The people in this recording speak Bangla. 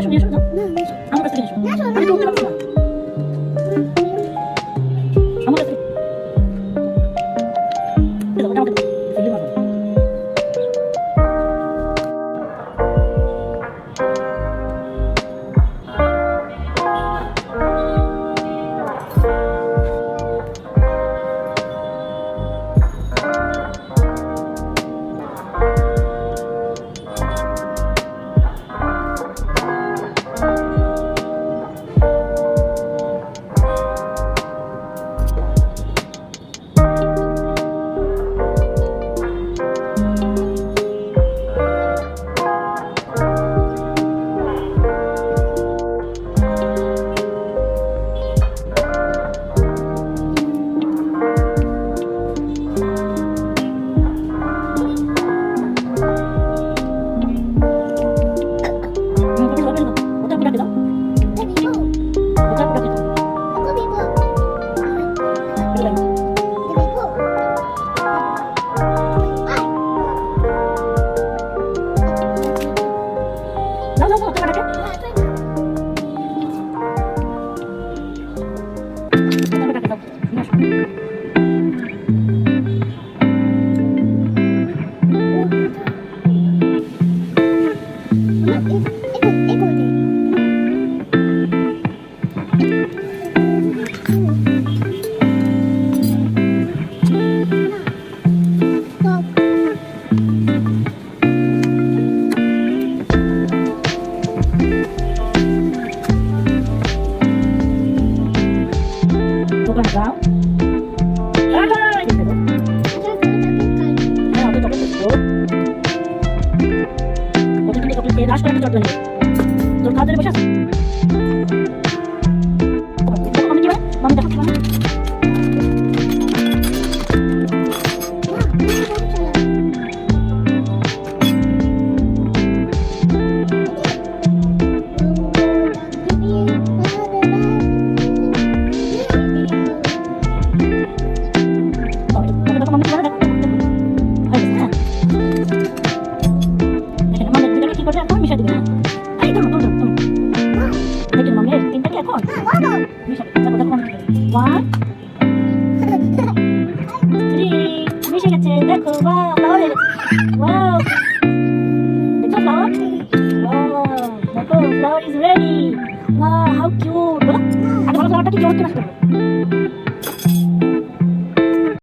আসো নিয়ে আসো না আমার কাছে নিয়ে আসো আমি তো উঠতে পারবো না আমার কাছে দাও ওটা আমাকে ফেলে মারো Wow. রাশ করে চট্ট নিয়ে তোর খাওয়া বসে আছে আমি কি মামি দেখাচ্ছি না মিশা দিবে না এই তো তো দেখি মামি তিনটা কি এখন মিশা দিবে দেখো দেখো 1 2 3 মিশে গেছে দেখো ওয়াও ফ্লাওয়ার ওয়াও দেখো ফ্লাওয়ার ওয়াও দেখো flower is ready wow how cute আগে ভালো ফ্লাওয়ারটা কি কিউট কিনা